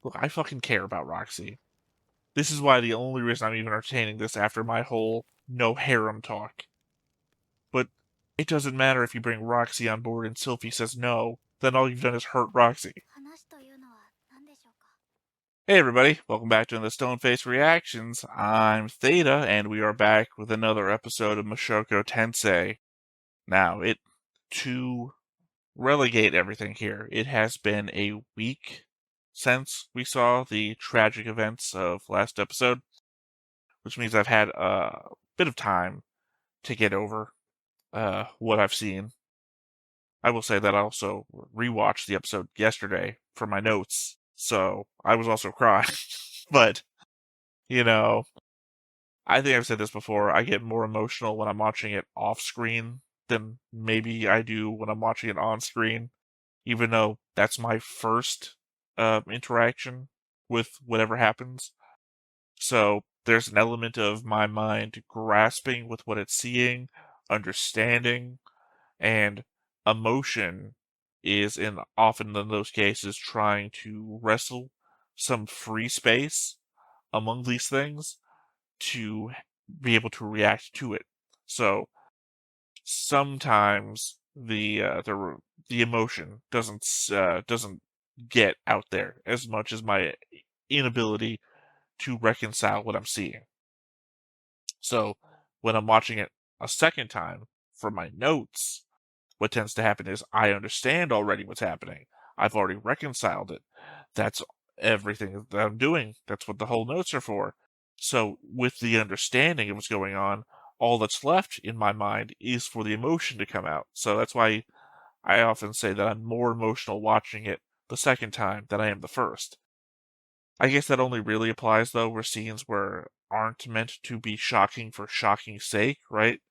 Look, I fucking care about Roxy. This is why the only reason I'm even entertaining this after my whole no harem talk. But it doesn't matter if you bring Roxy on board and Sylphie says no, then all you've done is hurt Roxy. Hey everybody, welcome back to the Stoneface Reactions. I'm Theta, and we are back with another episode of Mushoku Tensei. Now, to relegate everything here, it has been a week since we saw the tragic events of last episode, which means I've had a bit of time to get over what I've seen. I will say that I also rewatched the episode yesterday for my notes, so I was also crying. But, you know, I think I've said this before, I get more emotional when I'm watching it off screen than maybe I do when I'm watching it on screen, even though that's my first interaction with whatever happens. So there's an element of my mind grasping with what it's seeing, understanding, and emotion is often in those cases trying to wrestle some free space among these things to be able to react to it. So sometimes the emotion doesn't get out there as much as my inability to reconcile what I'm seeing. So when I'm watching it a second time for my notes, what tends to happen is I understand already what's happening. I've already reconciled it. That's everything that I'm doing. That's what the whole notes are for. So with the understanding of what's going on, all that's left in my mind is for the emotion to come out. So that's why I often say that I'm more emotional watching it the second time than I am the first. I guess that only really applies, though, where scenes aren't meant to be shocking for shocking's sake, right?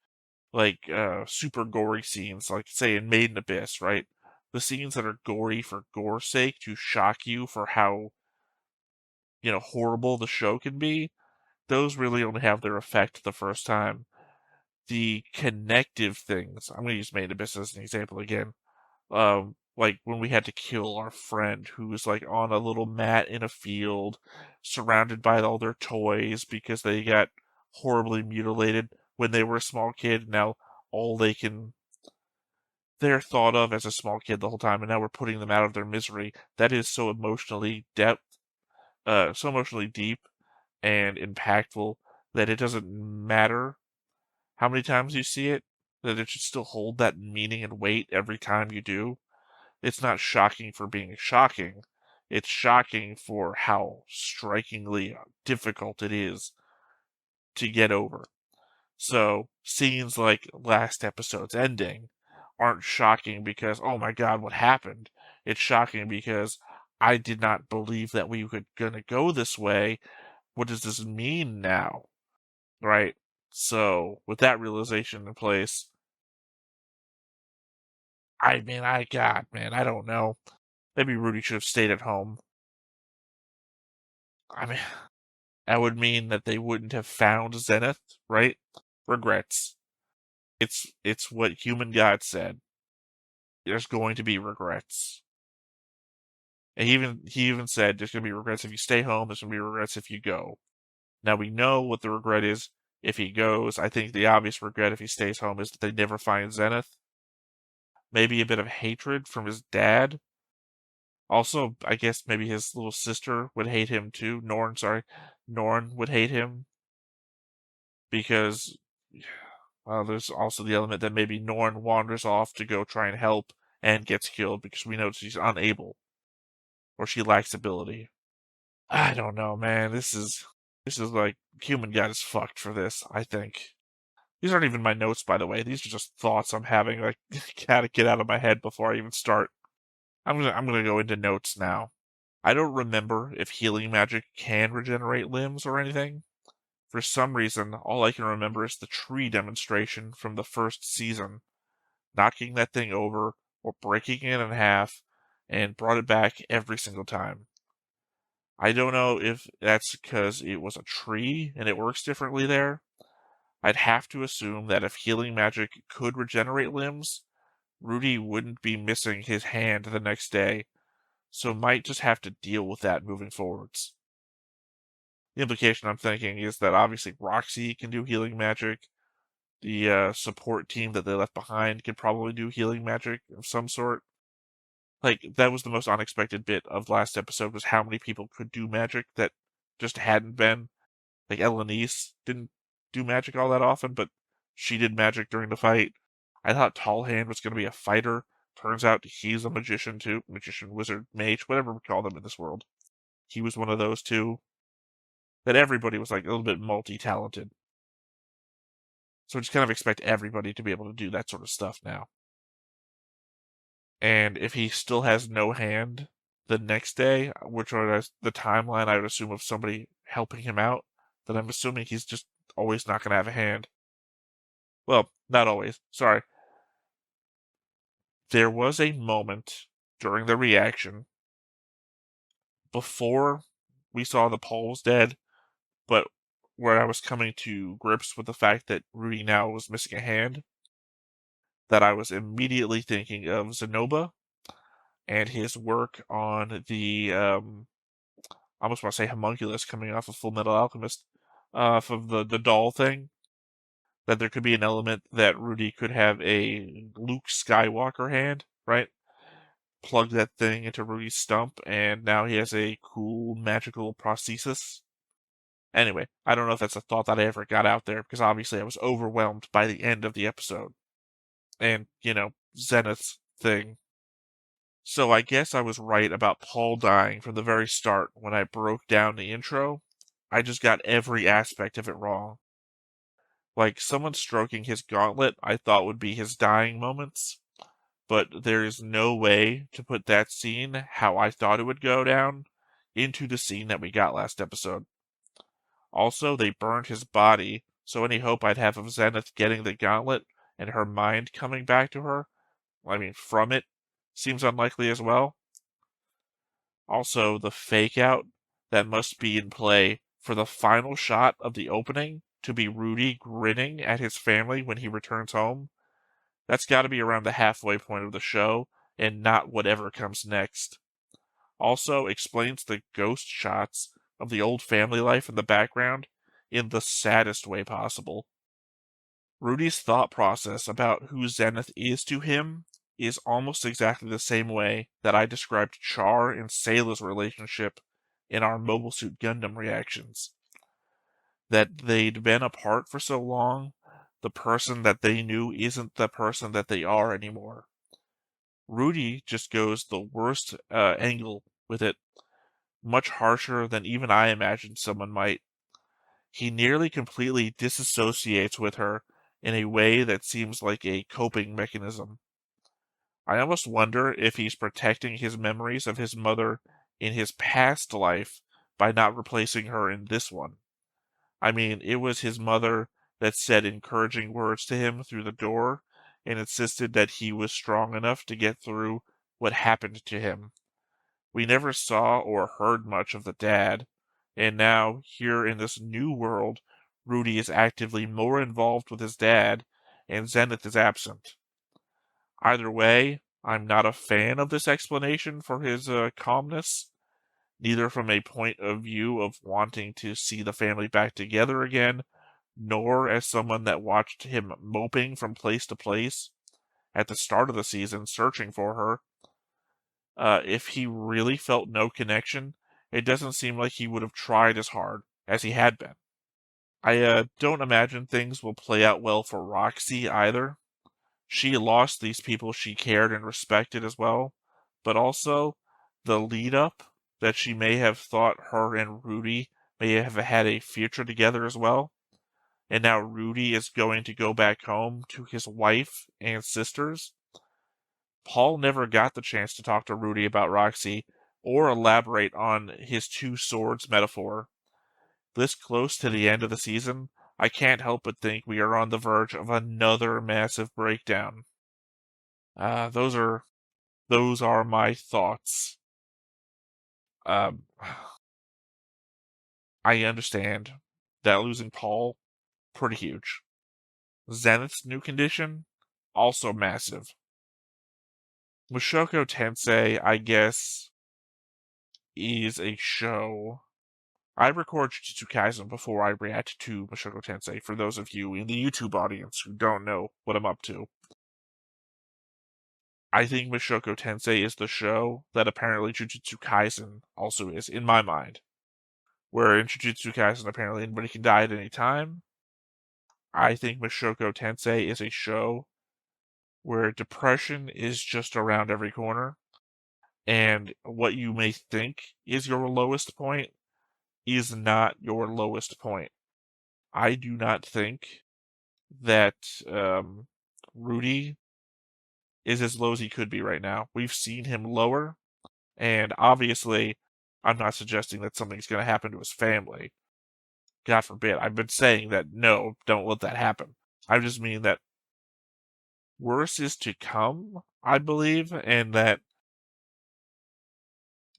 Like, super gory scenes, like, say, in Made in Abyss, right? The scenes that are gory for gore's sake, to shock you for how, horrible the show can be, those really only have their effect the first time. The connective things, I'm going to use Made in Abyss as an example again, like when we had to kill our friend who was like on a little mat in a field, surrounded by all their toys because they got horribly mutilated when they were a small kid. Now all they're thought of as a small kid the whole time, and now we're putting them out of their misery. That is so emotionally deep and impactful that it doesn't matter how many times you see it, that it should still hold that meaning and weight every time you do. It's not shocking for being shocking. It's shocking for how strikingly difficult it is to get over. So, scenes like last episode's ending aren't shocking because, oh my god, what happened? It's shocking because I did not believe that we were gonna go this way. What does this mean now? Right? So, with that realization in place, I don't know. Maybe Rudy should have stayed at home. I mean, that would mean that they wouldn't have found Zenith, right? Regrets. It's what Human God said. There's going to be regrets. And he even said there's gonna be regrets if you stay home, there's gonna be regrets if you go. Now we know what the regret is if he goes. I think the obvious regret if he stays home is that they never find Zenith. Maybe a bit of hatred from his dad. Also, I guess maybe his little sister would hate him too. Norn would hate him because there's also the element that maybe Norn wanders off to go try and help and gets killed because we know she's unable or she lacks ability. I don't know, man. This is like Human God is fucked for this, I think. These aren't even my notes, by the way. These are just thoughts I'm having, like, gotta get out of my head before I even start. I'm gonna go into notes now. I don't remember if healing magic can regenerate limbs or anything. For some reason, all I can remember is the tree demonstration from the first season, knocking that thing over or breaking it in half, and brought it back every single time. I don't know if that's because it was a tree and it works differently there. I'd have to assume that if healing magic could regenerate limbs, Rudy wouldn't be missing his hand the next day. so might just have to deal with that moving forwards. The implication I'm thinking is that obviously Roxy can do healing magic. The support team that they left behind could probably do healing magic of some sort. Like, that was the most unexpected bit of last episode, was how many people could do magic that just hadn't been. Like, Elenise didn't do magic all that often, but she did magic during the fight. I thought Tall Hand was going to be a fighter. Turns out he's a magician too. Magician, wizard, mage, whatever we call them in this world. He was one of those two. That everybody was like a little bit multi-talented. So just kind of expect everybody to be able to do that sort of stuff now. And if he still has no hand the next day, which was the timeline I would assume of somebody helping him out, then I'm assuming he's just always not going to have a hand. Well, not always. Sorry. There was a moment during the reaction before we saw the Paul was dead, but where I was coming to grips with the fact that Rudy now was missing a hand, that I was immediately thinking of Zenoba and his work on the I almost want to say homunculus coming off of Full Metal Alchemist, off of the doll thing. That there could be an element that Rudy could have a Luke Skywalker hand, right? Plug that thing into Rudy's stump, and now he has a cool magical prosthesis. Anyway, I don't know if that's a thought that I ever got out there, because obviously I was overwhelmed by the end of the episode. And, Zenith's thing. So I guess I was right about Paul dying from the very start when I broke down the intro. I just got every aspect of it wrong. Like, someone stroking his gauntlet I thought would be his dying moments, but there is no way to put that scene how I thought it would go down into the scene that we got last episode. Also, they burned his body, so any hope I'd have of Zenith getting the gauntlet and her mind coming back to her, from it, seems unlikely as well. Also, the fake out that must be in play for the final shot of the opening to be Rudy grinning at his family when he returns home. That's got to be around the halfway point of the show and not whatever comes next. Also explains the ghost shots of the old family life in the background in the saddest way possible. Rudy's thought process about who Zenith is to him is almost exactly the same way that I described Char and Sayla's relationship in our Mobile Suit Gundam reactions. That they'd been apart for so long, the person that they knew isn't the person that they are anymore. Rudy just goes the worst angle with it, much harsher than even I imagined someone might. He nearly completely disassociates with her in a way that seems like a coping mechanism. I almost wonder if he's protecting his memories of his mother in his past life by not replacing her in this one. It was his mother that said encouraging words to him through the door and insisted that he was strong enough to get through what happened to him. We never saw or heard much of the dad, and now, here in this new world, Rudy is actively more involved with his dad, and Zenith is absent. Either way, I'm not a fan of this explanation for his calmness, neither from a point of view of wanting to see the family back together again, nor as someone that watched him moping from place to place at the start of the season searching for her. If he really felt no connection, it doesn't seem like he would have tried as hard as he had been. I don't imagine things will play out well for Roxy either. She lost these people she cared and respected as well, but also the lead up that she may have thought her and Rudy may have had a future together as well. And now Rudy is going to go back home to his wife and sisters. Paul never got the chance to talk to Rudy about Roxy or elaborate on his two swords metaphor. This close to the end of the season, I can't help but think we are on the verge of another massive breakdown. Those are my thoughts. Um, I understand that losing Paul, pretty huge. Zenith's new condition, also massive. Mushoku Tensei, I guess, is a show. I record Jujutsu Kaisen before I react to Mushoku Tensei, for those of you in the YouTube audience who don't know what I'm up to. I think Mushoku Tensei is the show that apparently Jujutsu Kaisen also is, in my mind. Where in Jujutsu Kaisen, apparently anybody can die at any time. I think Mushoku Tensei is a show where depression is just around every corner, and what you may think is your lowest point is not your lowest point. I do not think that Rudy is as low as he could be right now. We've seen him lower, and obviously, I'm not suggesting that something's going to happen to his family. God forbid. I've been saying that, no, don't let that happen. I just mean that worse is to come, I believe, and that,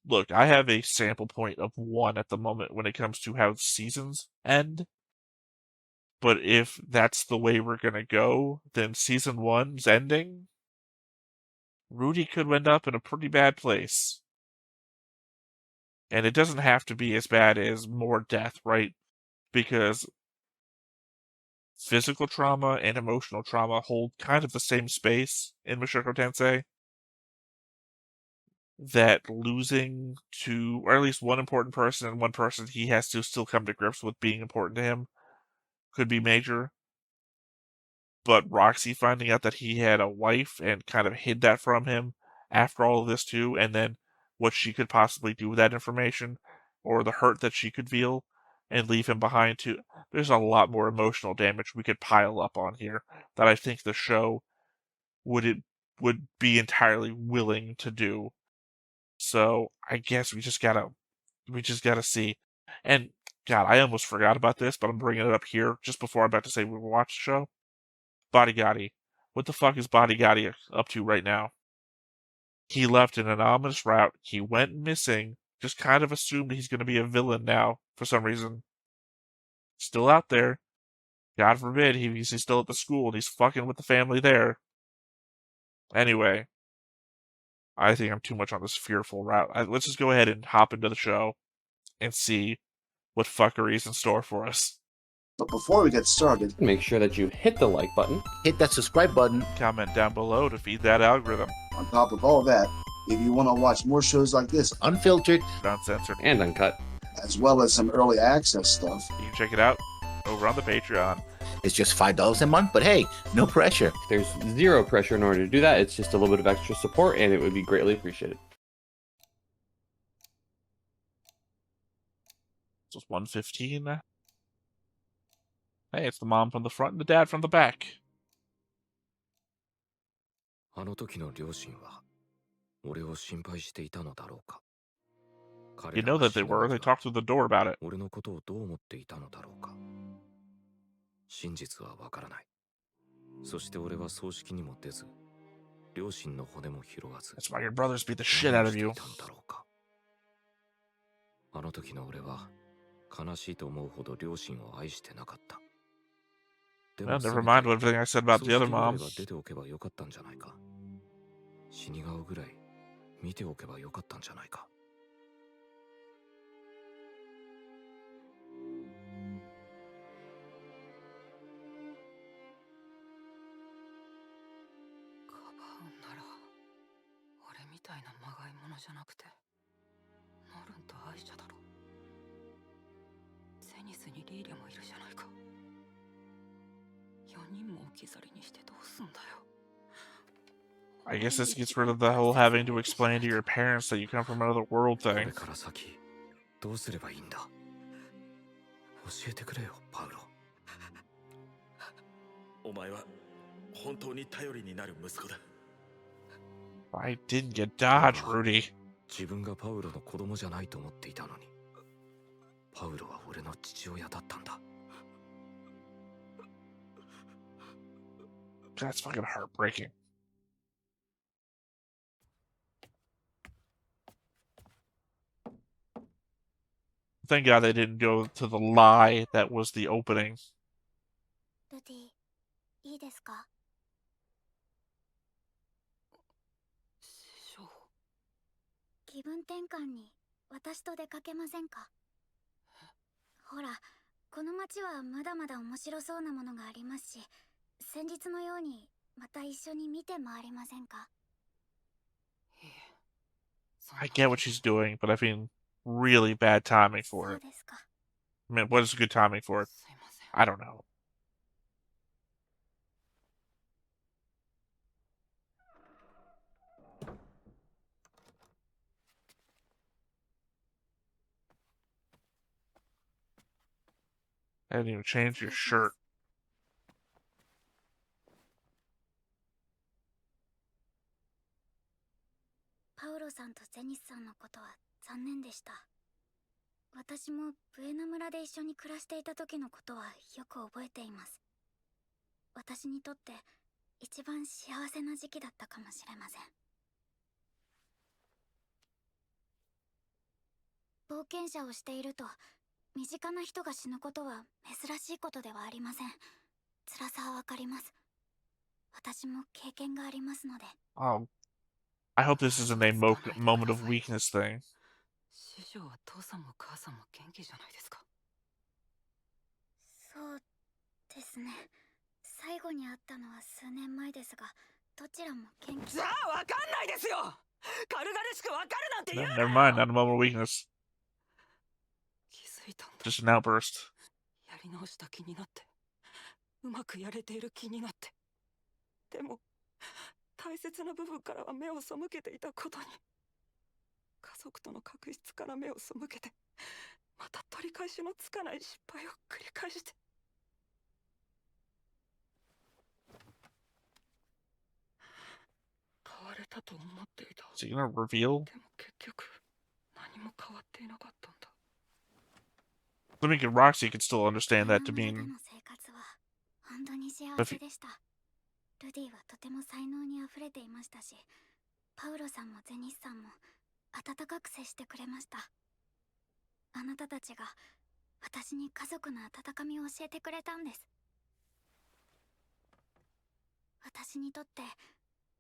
look, I have a sample point of 1 at the moment when it comes to how seasons end. But if that's the way we're going to go, then season 1's ending, Rudy could end up in a pretty bad place. And it doesn't have to be as bad as more death, right? Because physical trauma and emotional trauma hold kind of the same space in Mushoku Tensei. That losing to, or at least one important person and one person he has to still come to grips with being important to him could be major. But Roxy finding out that he had a wife and kind of hid that from him after all of this too, and then what she could possibly do with that information, or the hurt that she could feel, and leave him behind too. There's a lot more emotional damage we could pile up on here that I think the show would be entirely willing to do. So I guess we just gotta see. And God, I almost forgot about this, but I'm bringing it up here just before I'm about to say we will watch the show. Bodyguardi. What the fuck is Bodyguardi up to right now? He left an anonymous route. He went missing. Just kind of assumed he's going to be a villain now for some reason. Still out there. God forbid he's still at the school and he's fucking with the family there. Anyway, I think I'm too much on this fearful route. Let's just go ahead and hop into the show and see what fuckery is in store for us. But before we get started, make sure that you hit the like button, hit that subscribe button, comment down below to feed that algorithm. On top of all that, if you want to watch more shows like this, unfiltered, uncensored, and uncut, as well as some early access stuff, you can check it out over on the Patreon. It's just $5 a month, but hey, no pressure. There's zero pressure in order to do that. It's just a little bit of extra support, and it would be greatly appreciated. So it's 1:15. Hey, it's the mom from the front and the dad from the back. You know that they were. They talked through the door about it. That's why your brothers beat the shit out of you. Well, never mind everything I said about the other mom. I guess this gets rid of the whole having to explain to your parents that you come from another world thing. I didn't get dodged, Rudy. That's fucking heartbreaking. Thank God they didn't go to the lie that was the opening. Rudy, いいですか? 気分転換に私と出かけませんか？ほら、この町はまだまだ面白そうなものがありますし、先日のようにまた一緒に見て回りませんか？ I get what she's doing, but I mean, really bad timing そ for う it. ですか。 I mean, what is good timing for it? すいません。 I don't know. I didn't even change your shirt. パウロさんとゼニスさんのことは残念でした。私もブエナ村で一緒に暮らしていた時のことはよく覚えています。私にとって一番幸せな時期だったかもしれません。冒険者をしていると身近な人が死ぬことは珍しいことではありません。辛さはわかります。私も経験がありますので。 I hope this isn't a moment of weakness thing. 師匠は父さんも母さんも元気じゃないですか。そうですね。最後に会ったのは数年前ですが、どちらも元気。じゃあわかんないですよ。軽々しくわかるなんて言うな Never よ。 mind, not a moment of weakness. 気づいたんだ。 Just an outburst. やり直した気になって、うまくやれている気になって。でも大切な部分からは目を背けていたことに。家族との確執から目を背けて、また取り返しのつかない失敗を繰り返して。変われたと思っていた。 Is he gonna reveal? でも結局何も変わっていなかったんだ。 I mean, Roxy could still understand ブエ that ナ to 村で mean の生活は本当に幸せでした。ルディはとても才能にあふれていましたし、パウロさんもゼニスさんも温かく接してくれました。あなたたちが私に家族の温かみを教えてくれたんです。私にとって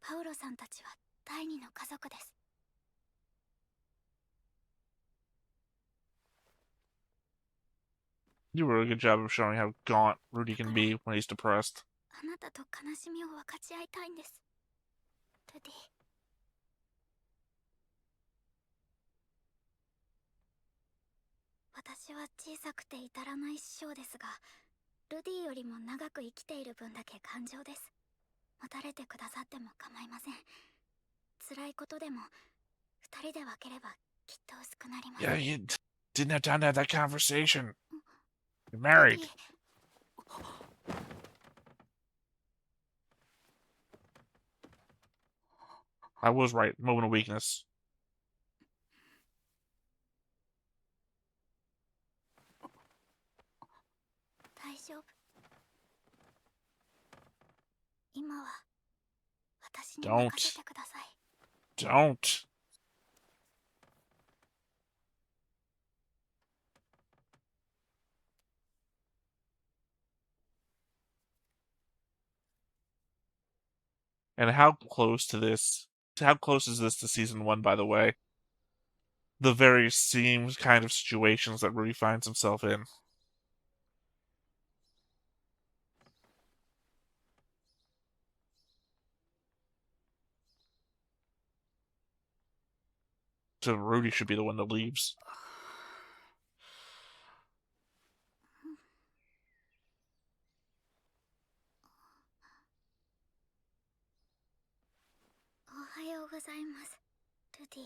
パウロさんたちは第二の家族です。 you do a really good job of showing how gaunt Rudy can be when he's depressed. あなたと悲しみを分かち合いたいんです、ルディ。私は小さくて至らない師匠ですが、ルディよりも長く生きている分だけ感情です。持たれてくださっても構いません。辛いことでも二人で分ければきっと薄くなります。 Yeah, you didn't have time to have that conversation. You're ル married. ディ、 I was right. Moment of weakness. 大丈夫。今は私に任せてください。 Don't. And how close to this? How close is this to season 1, by the way? The very same kind of situations that Rudy finds himself in. So Rudy should be the one that leaves. おはようございます、ルディ。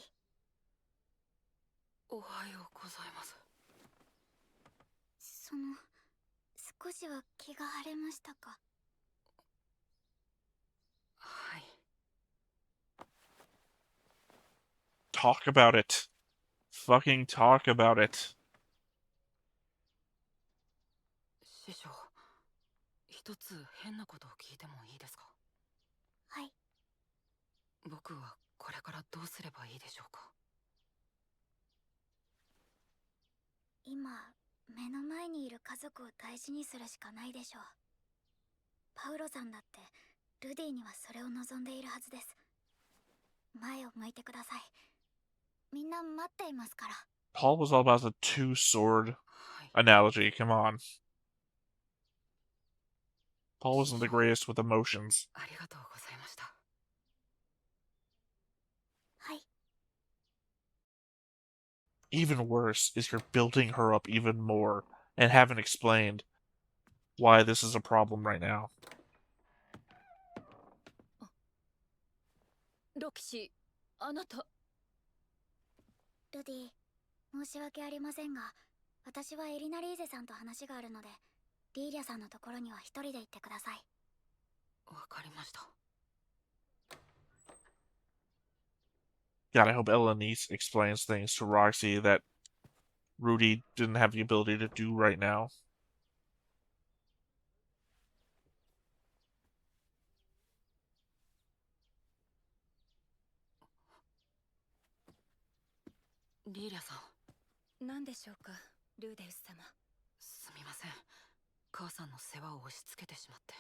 おはようございます。少しは気が晴れましたか？はい。 Talk about it. Fucking talk about it. 師匠、一つ変なことを聞いてもいいですか？はい。僕はこれからどうすればいいでしょうか？今目の前にいる家族を大事にするしかないでしょう。パウロさんだってルディにはそれを望んでいるはずです。前を向いてください。みんな待っていますから。Paul was all about the two-sword はい。 analogy. Come on. Paul wasn't the greatest with emotions. ありがとうございました。 はい。 Even worse is you're building her up even more and haven't explained why this is a problem right now. ロキシ、あなた。ルディ、申し訳ありませんが、私はエリナリーゼさんと話があるので、リーリャさんのところには一人で行ってください。わかりました。 God, I hope Elenice explains things to Roxy that Rudy didn't have the ability to do right now. リーリャさん。何でしょうか、ルーデウス様。すみません。母さんの世話を押し付けてしまって。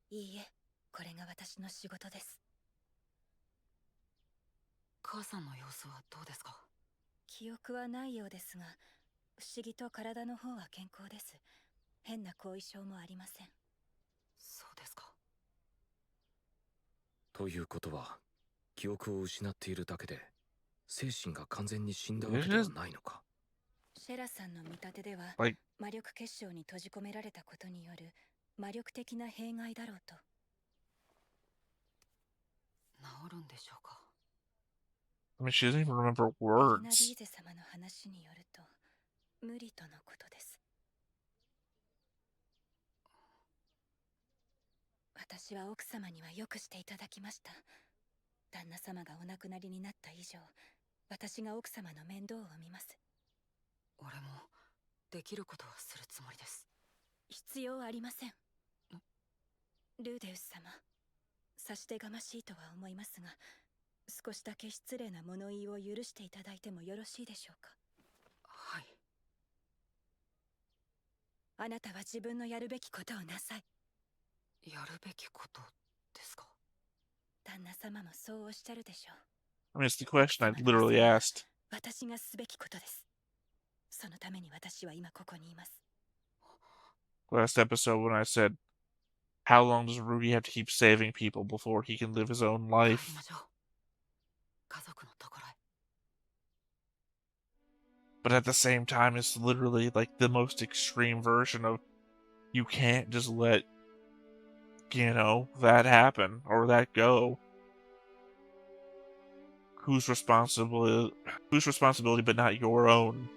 いいえ、これが私の仕事です。母さんの様子はどうですか？記憶はないようですが、不思議と体の方は健康です。変な後遺症もありません。そうですか。ということは、記憶を失っているだけで、精神が完全に死んだわけではないのか。シェラさんの見立てでは、 Like, 魔力結晶に閉じ込められたことによる魔力的な弊害だろうと。治るんでしょうか？ I mean, she doesn't even remember エリナ・リ words. ーゼ様の話によると無理とのことです。私は奥様にはよくしていただきました。旦那様がお亡くなりになった以上、私が奥様の面倒を見ます。俺もできることはするつもりです。必要ありません。ルーデウス様、さしてがましいとは思いますが、少しだけ失礼な物言いを許していただいてもよろしいでしょうか？はい。あなたは自分のやるべきことをなさい。やるべきことですか？旦那様もそうおっしゃるでしょう。 I mean, it's the question I literally asked. 私がすべきことです。そのために私は今ここにいます。 Last episode when I said, how long does Rudy have to keep saving people before he can live his own 帰り life? ましょう。家族のところへ。 But at the same time, it's literally like the most extreme version of you can't just let, that happen or that go. Whose responsibility but not your own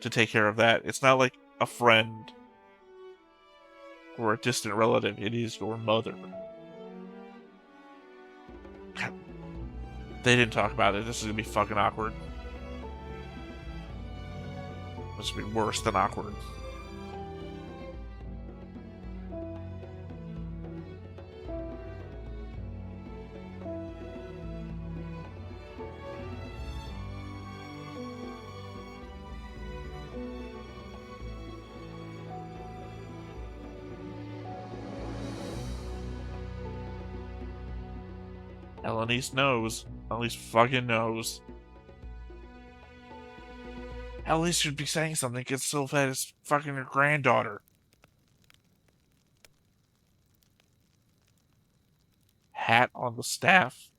to take care of that? It's not like a friend or a distant relative, it is your mother. God, they didn't talk about it. This is gonna be fucking awkward. This will be worse than awkward. Elenice knows. Elenice fucking knows. Elenice should be saying something. Get Sylvette is fucking her granddaughter. Hat on the staff.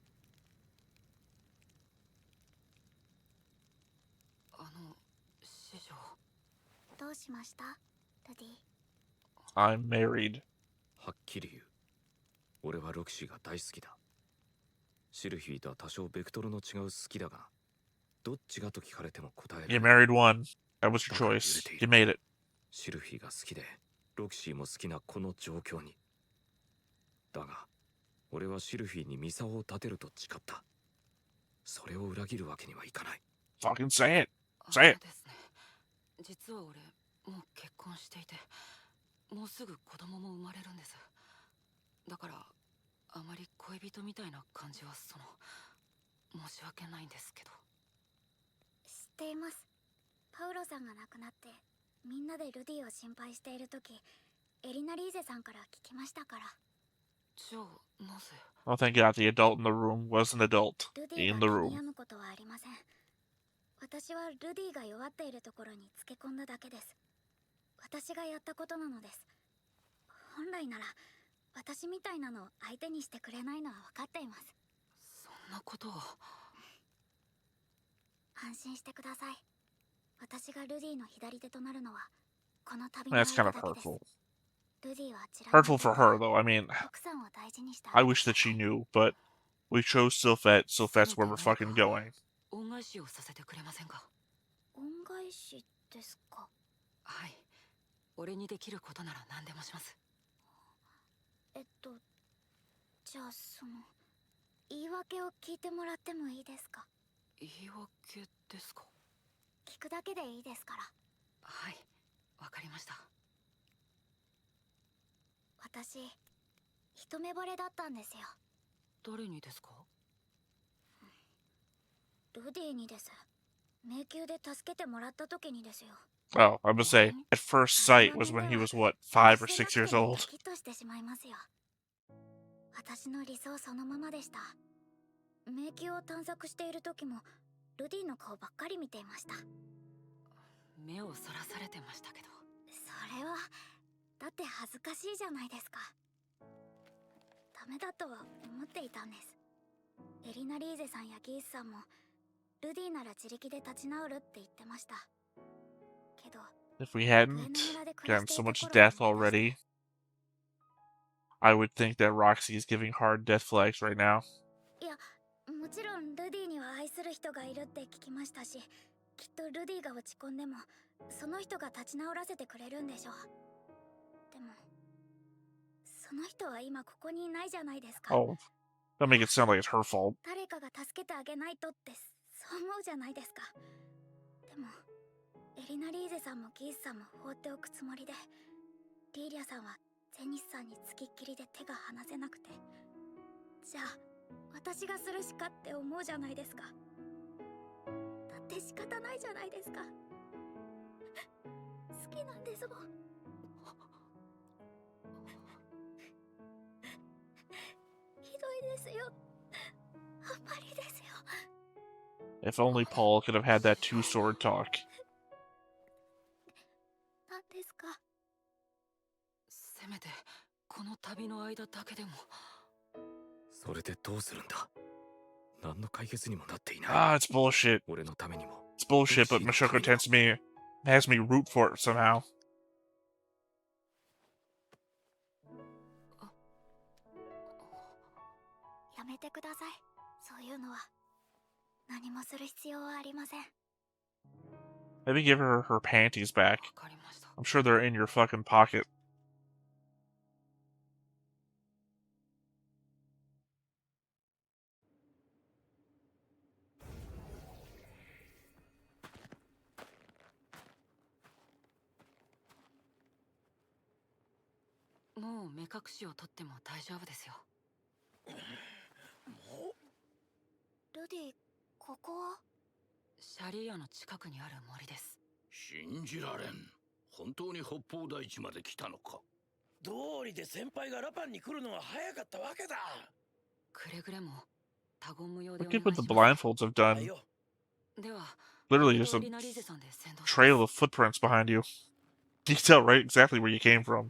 師匠。どうしました、ルディ？ I'm married. はっきり言う。俺はロキシーが大好きだ。シルフィーとは多少ベクトルの違う好きだが、どっちがと聞かれても答えられ You ない。 married one. That was your choice. You made it. シルフィーが好きで、ロキシーも好きなこの状況に。だが、俺はシルフィーにミサオを立てると誓った。それを裏切るわけにはいかない。 Fucking say it. Say it. ですね。実は俺、もう結婚していて、もうすぐ子供も生まれるんです。だから、あまり恋人みたいな感じは申し訳ないんですけど。知っています。パウロさんが亡くなってみんなでルディを心配している時、エリナリーゼさんから聞きましたから。じゃあなぜ？ Well, thank God the adult in the room was an adult ルディ in が the 気に room. 病むことはありません。私はルディが弱っているところにつけ込んだだけです。私がやったことなのです。本来なら私みたいなのを相手にしてくれないのは分かっています。そんなことを。安心してください。私がルディの左手となるのはこの旅 I の mean, that's kind 間 of だけです。 hurtful. ルディはあちらに Hurtful for her, though. I mean, 奥さんを大事にしてあ I げて wish くだ that さ she い。 knew, but we chose Sylphet. Sylphet's where we're fucking going. 恩返しをさせてくれませんか？恩返しですか？はい。俺にできることなら何でもします。じゃあ言い訳を聞いてもらってもいいですか？言い訳ですか？聞くだけでいいですから。はい。わかりました。私一目惚れだったんですよ。誰にですか？ルディにです。迷宮で助けてもらった時にですよ。 Oh, I must say, at first sight was when he was, what, 5 or 6 years ド old? キッとしてしまいますよ。私の理想そのままでした。迷宮を探索している時もルディの顔ばっかり見ていました。目をそらされてましたけど。それはだって恥ずかしいじゃないですか。ダメだとは思っていたんです。エリナリーゼさんやギースさんもルディなら自力で立ち直るって言ってました。けど If we hadn't gotten so much death already, I would think that Roxy is giving hard death flags right now. いや、もちろんルディには愛する人がいるって聞きましたし、きっとルディが落ち込んでもその人が立ち直らせてくれるんでしょう。でもその人は今ここにいないじゃないですか。 Oh, don't make it sound like it's her fault. 誰かが助けてあげないとってそう思うじゃないですか。でもエリナリーゼさんもギースさんも放っておくつもりで、リーリャさんはゼニスさんにつきっきりで手が離せなくて、じゃあ私がするしかって思うじゃないですか。だって仕方ないじゃないですか。好きなんですもん。ひどいですよ。あんまりですよ。 If only Paul could have had that two-sword talk. なんですか？せめてこの旅の間だけでも。それでどうするんだ。何の解決にもなっていない。 Ah, it's bullshit. 俺のためにも It's bullshit, but Mushoku Tensei has me root for it somehow. やめてください。そういうのは何もする必要はありません。 Maybe give her her panties back. わかりました。 I'm sure they're in your fucking pocket.もう目隠しを取っても大丈夫ですよ。ルディ、ここは？シャリアの近くにある森です。信じられん。本当に北方大地まで来たのか。道理で先輩がラパンに来るのは早かったわけだ。くれぐれも他言無用でお Look 願 at い what し the ます。 blindfolds have done. では、 Literally just エ a リナリーゼさんで先導します。 trail of footprints behind you. You can tell right exactly where you came from.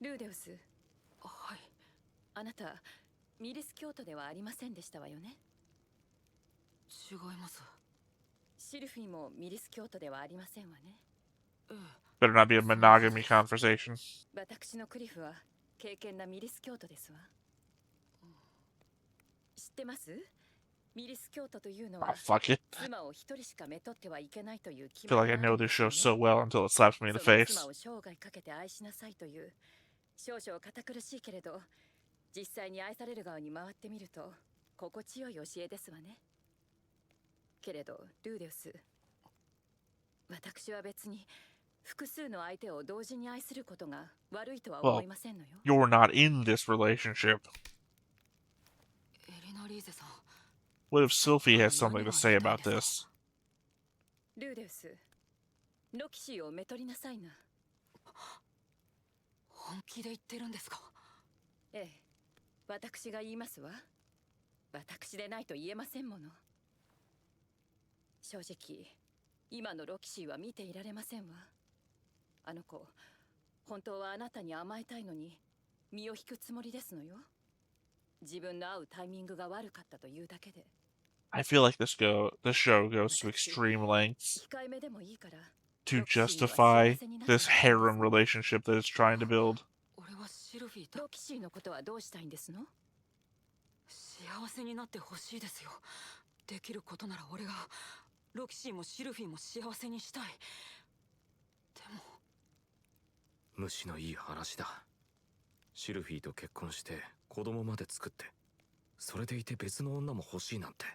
ルーデウス、はい。あなたミリス教徒ではありませんでしたわよね。違います。シルフィもミリス教徒ではありませんわね。ええ。 Better not be a monogamy conversation. 私のクリフは敬虔なミリス教徒ですわ。知ってます？ミリス教徒というの Oh, は fuck it. 妻を一人しかめとってはいけないという I feel like I know this show so well until it slaps me in the その face. 妻を生涯かけて愛しなさいという少々堅苦しいけれど実際に愛される側に回ってみると心地よい教えですわね。けれどルーデウス、私は別に複数の相手を同時に愛することが悪いとは思いませんのよ。 You're not in this relationship. エリナリーゼさん。 What if Sylphie has something to say about this? ルーデウス、ロキシーをめとりなさいな。気で言ってるんですか？ええ、私が言いますわ。私でないと言えませんもの。正直、今のロキシーは見ていられませんわ。あの子、本当はあなたに甘えたいのに身を引くつもりですのよ。自分の会うタイミングが悪かったというだけで。I feel like this show goes to extreme lengths 控えめでもいいから、 to ロキシーには justify 幸せになって this ほしいんです。 harem relationship that it's trying to build. 俺はシルフィーとロキシーのことはどうしたいんですの？幸せになってほしいですよ。できることなら俺がロキシーもシルフィーも幸せにしたい。でも虫のいい話だ。シルフィーと結婚して子供まで作って、それでいて別の女も欲しいなんて。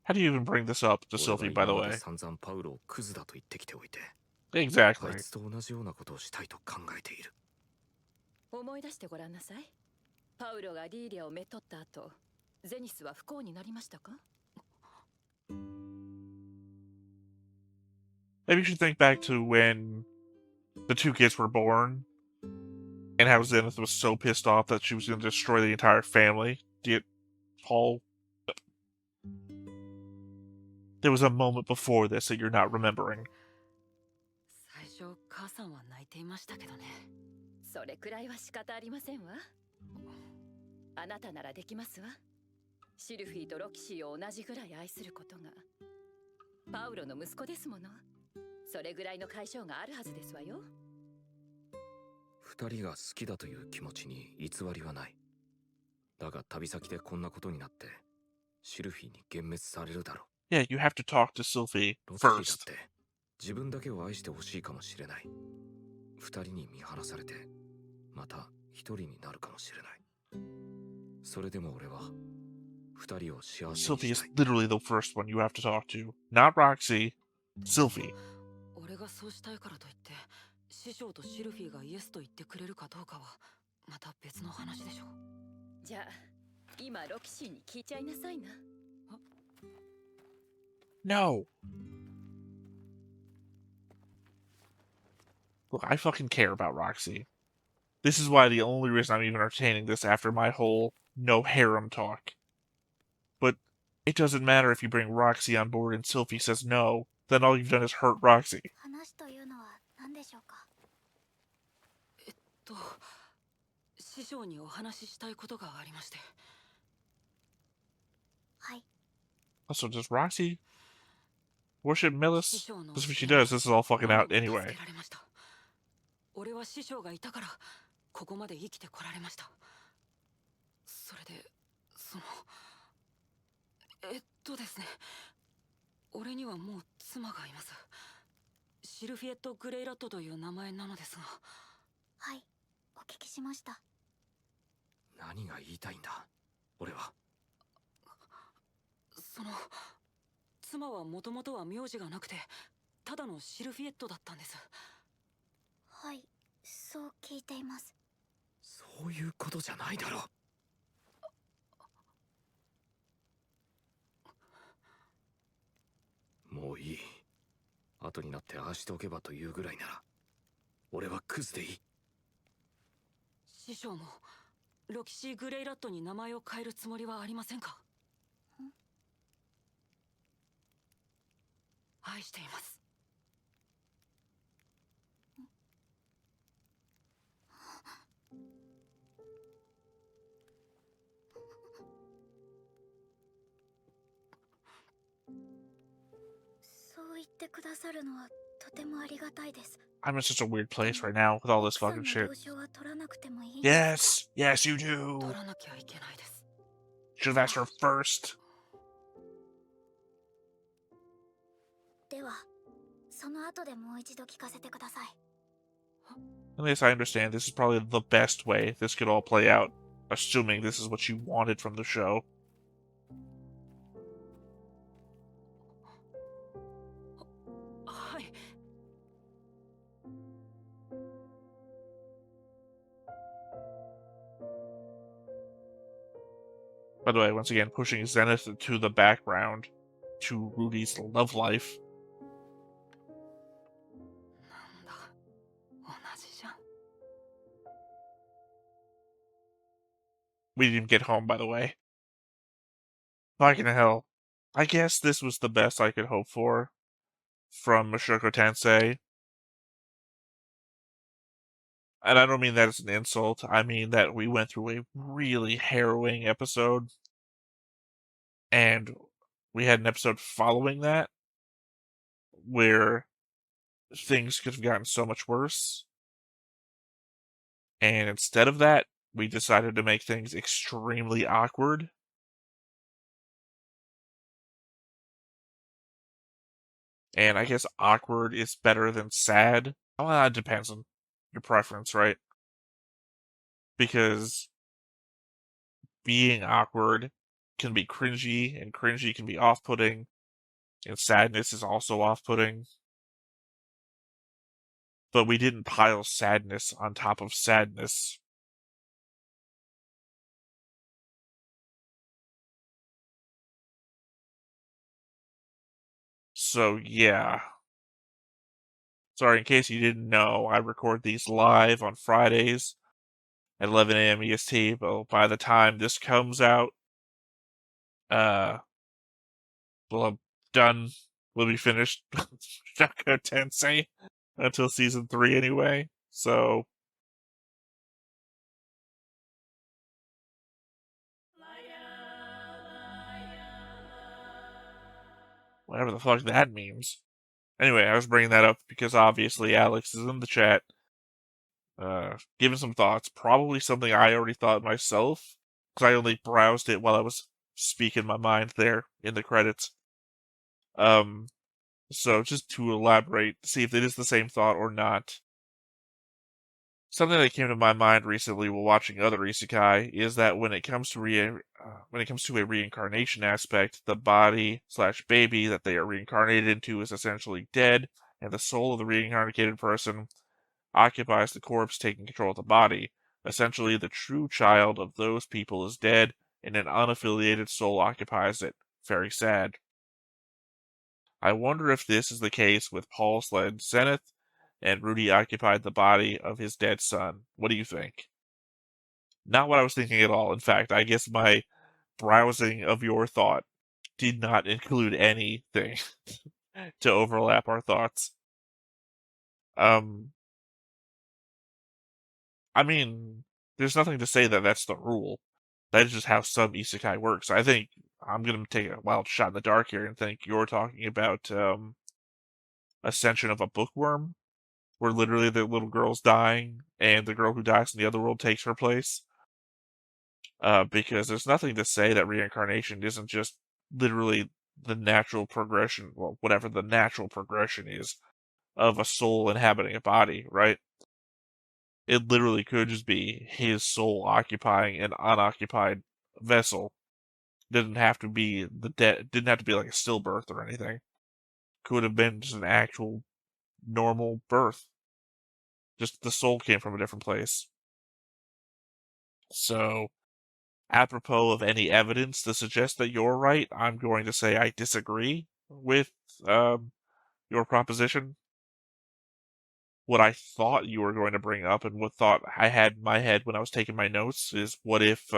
How do you even bring this up to 俺 Sylvie, は by the 今まで way? 散々パウロをクズだと言ってきておいて、あ Exactly. いつと同じようなことをしたいと考えている。思い出してごらんなさい。パウロがリーリアをめとった後、ゼニスは不幸になりましたか？ Maybe you should think back to when the two kids were born and how Zenith was so pissed off that she was going to destroy the entire family. Do you Paul? There was a moment before this that you're not remembering. 最初母さんは泣いていましたけどね。それくらいは仕方ありませんわ。あなたならできますわ。シルフィーとロキシーを同じぐらい愛することが。パウロの息子ですもの。それぐらいの解消があるはずですわよ。二人が好きだという気持ちに偽りはない。だが旅先でこんなことになってシルフィーに幻滅されるだろう。 Yeah, you have to talk to Sylvie ロキシーだっ first. て自分だけを愛してほしいかもしれない。二人に見放されてまた一人になるかもしれない。それでも俺は二人を幸せに Sylvie し is たい。 literally the first one you have to talk to. Not Roxy, Sylvie. 俺がそうしたいからといって師匠とシルフィーがイエスと言ってくれるかどうかはまた別の話でしょう。じゃあ、今ロキシーに聞いちゃいなさいな。No. Look, I fucking care about Roxy. This is why the only reason I'm even entertaining this after my whole no harem talk. But it doesn't matter if you bring Roxy on board and Sylvie says no, then all you've done is hurt Roxy. 話というのは何でしょうか？師匠にお話ししたいことがありまして。はい。 Also, does Roxy worship Millis? 師匠の That's what she does. This is all fucking out 助 anyway. けられました。俺は師匠がいたからここまで生きてこられました。それでですね、俺にはもう妻がいます。シルフィエット・グレイラットという名前なのですが。はい、お聞きしました。何が言いたいんだ俺は。妻はもともとは名字がなくてただのシルフィエットだったんです。はい、そう聞いています。そういうことじゃないだろう。もういい。後になってああしておけばというぐらいなら俺はクズでいい。師匠もロキシー・グレイラットに名前を変えるつもりはありませんか？愛しています。そう言ってくださるのはとてもありがたいです。 I'm in such a weird place right now with all this 奥さん fucking の shit. 了承は取らなくてもいいんですか？ Yes, yes, you do. 取らなきゃいけないです。 Should have asked her first. では、その後でもう一度聞かせてください。 At least I understand this is probably the best way this could all play out, assuming this is what you wanted from the show. はい。 By the way, once again, pushing Zenith to the background to Rudy's love life. なんだ、同じじゃん。We didn't even get home, by the way. Fucking hell. I guess this was the best I could hope for from Mushoku Tensei. And I don't mean that as an insult. I mean that we went through a really harrowing episode. And we had an episode following that where things could have gotten so much worse. And instead of that, we decided to make things extremely awkward. And I guess awkward is better than sad. Well, it depends on your preference, right? Because being awkward can be cringy, and cringy can be off-putting, and sadness is also off-putting. But we didn't pile sadness on top of sadness. So, yeah. Sorry, in case you didn't know, I record these live on Fridays at 11 a.m. EST, but by the time this comes out, well, I'm done. We'll be finished Mushoku Tensei until season 3 anyway, so... whatever the fuck that means. Anyway, I was bringing that up because obviously Alex is in the chat, giving some thoughts. Probably something I already thought myself, because I only browsed it while I was speaking my mind there in the credits. So just to elaborate, see if it is the same thought or not. Something that came to my mind recently while watching other isekai is that when it comes to a reincarnation aspect, the body/baby that they are reincarnated into is essentially dead, and the soul of the reincarnated person occupies the corpse, taking control of the body. Essentially, the true child of those people is dead, and an unaffiliated soul occupies it. Very sad. I wonder if this is the case with Paul's led Zenith, and Rudy occupied the body of his dead son. What do you think? Not what I was thinking at all. In fact, I guess my browsing of your thought did not include anything to overlap our thoughts. I mean, there's nothing to say that that's the rule. That is just how some isekai works. I think I'm going to take a wild shot in the dark here and think you're talking about Ascension of a Bookworm, where literally the little girl's dying, and the girl who dies in the other world takes her place. Because there's nothing to say that reincarnation isn't just literally the natural progression, well, whatever the natural progression is, of a soul inhabiting a body, right? It literally could just be his soul occupying an unoccupied vessel. Didn't have to be didn't have to be like a stillbirth or anything. Could have been just an actual normal birth. Just the soul came from a different place. So, apropos of any evidence to suggest that you're right, I'm going to say I disagree with your proposition. What I thought you were going to bring up, and what thought I had in my head when I was taking my notes, is what if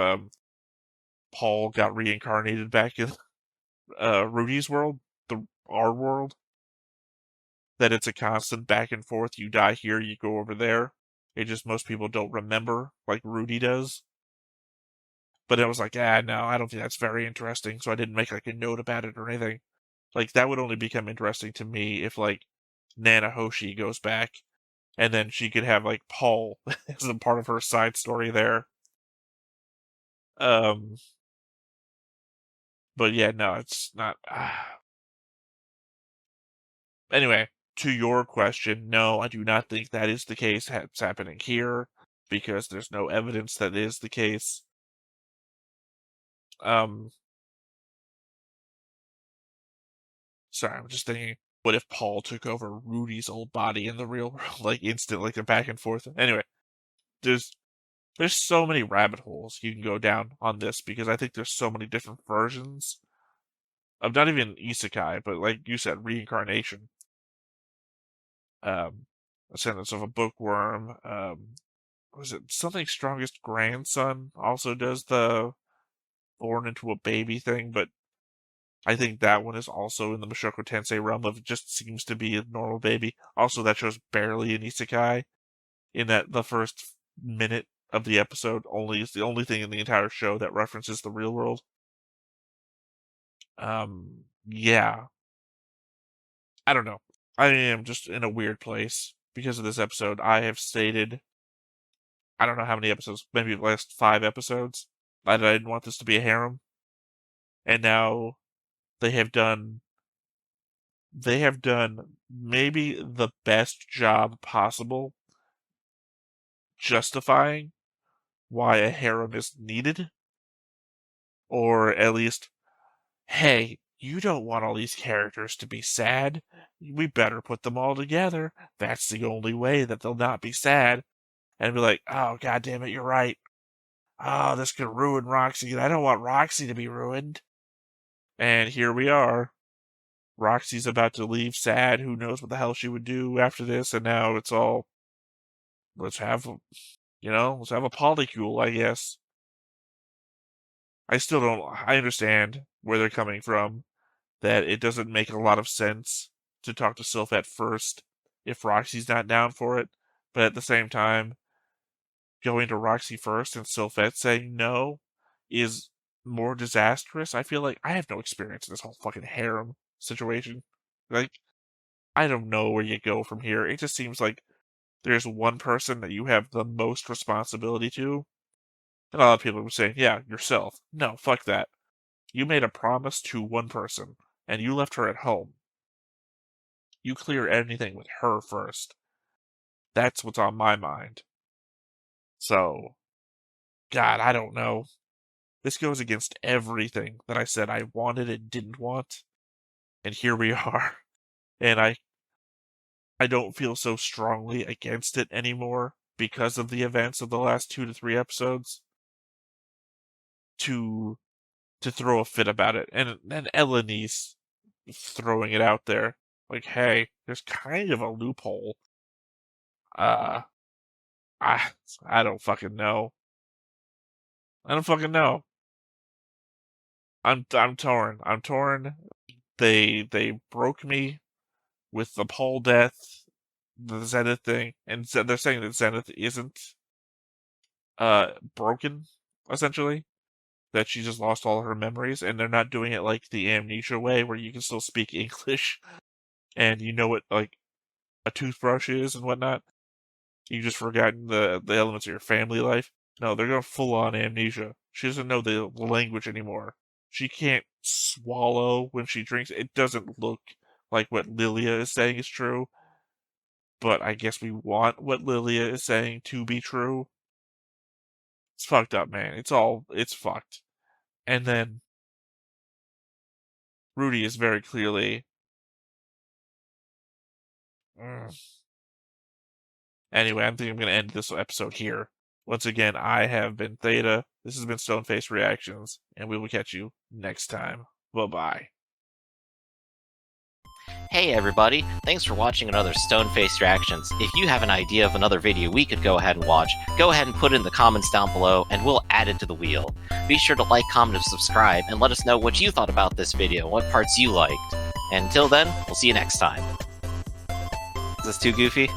Paul got reincarnated back in Rudy's world, our world? That it's a constant back and forth. You die here, you go over there. It just most people don't remember like Rudy does. But I was like, no, I don't think that's very interesting, so I didn't make like a note about it or anything. Like, that would only become interesting to me if like Nana Hoshi goes back, and then she could have like Paul as a part of her side story there. But yeah, no, it's not. Anyway, to your question, no, I do not think that is the case. It's happening here because there's no evidence that is the case. Sorry, I'm just thinking, what if Paul took over Rudy's old body in the real world, like instant, like a back and forth? Anyway, there's so many rabbit holes you can go down on this because I think there's so many different versions of not even isekai, but like you said, reincarnation. Ascendance of a Bookworm, was it something strongest grandson also does the born into a baby thing, but I think that one is also in the Mushoku Tensei realm of it just seems to be a normal baby. Also, that show's barely an isekai in that the first minute of the episode only is the only thing in the entire show that references the real world. Yeah. I don't know. I am just in a weird place because of this episode. I have stated, I don't know how many episodes, maybe the last 5 episodes, that I didn't want this to be a harem. And now they have done maybe the best job possible justifying why a harem is needed. Or at least, hey, you don't want all these characters to be sad. We better put them all together. That's the only way that they'll not be sad. And be like, oh, god damn it, you're right. Oh, this could ruin Roxy, and I don't want Roxy to be ruined. And here we are. Roxy's about to leave sad. Who knows what the hell she would do after this? And now it's all, let's have a polycule, I guess. I understand where they're coming from, that it doesn't make a lot of sense to talk to Sylph first if Roxy's not down for it. But at the same time, going to Roxy first and Sylphette saying no is more disastrous. I feel like I have no experience in this whole fucking harem situation. Like, I don't know where you go from here. It just seems like there's one person that you have the most responsibility to. And a lot of people were saying, yeah, yourself. No, fuck that. You made a promise to one person, and you left her at home. You clear anything with her first. That's what's on my mind. So, God, I don't know. This goes against everything that I said I wanted and didn't want. And here we are. And I don't feel so strongly against it anymore because of the events of the last 2 to 3 episodes to throw a fit about it. And Elenice throwing it out there. Like, hey, there's kind of a loophole. I don't fucking know. I don't fucking know. I'm torn. I'm torn. They broke me with the pole death, the Zenith thing, and they're saying that Zenith isn't broken, essentially. That she just lost all her memories, and they're not doing it like the amnesia way, where you can still speak English, and you know what like a toothbrush is and whatnot. You've just forgotten the elements of your family life. No, they're going full on amnesia. She doesn't know the language anymore. She can't swallow when she drinks. It doesn't look like what Lilia is saying is true. But I guess we want what Lilia is saying to be true. It's fucked up, man. It's fucked. And then Rudy is very clearly Anyway, I think I'm going to end this episode here. Once again, I have been Theta. This has been Stoneface Reactions, and we will catch you next time. Bye-bye. Hey everybody, thanks for watching another Stoneface Reactions. If you have an idea of another video we could go ahead and watch, go ahead and put it in the comments down below, and we'll add it to the wheel. Be sure to like, comment, and subscribe, and let us know what you thought about this video and what parts you liked. And until then, we'll see you next time. Is this too goofy?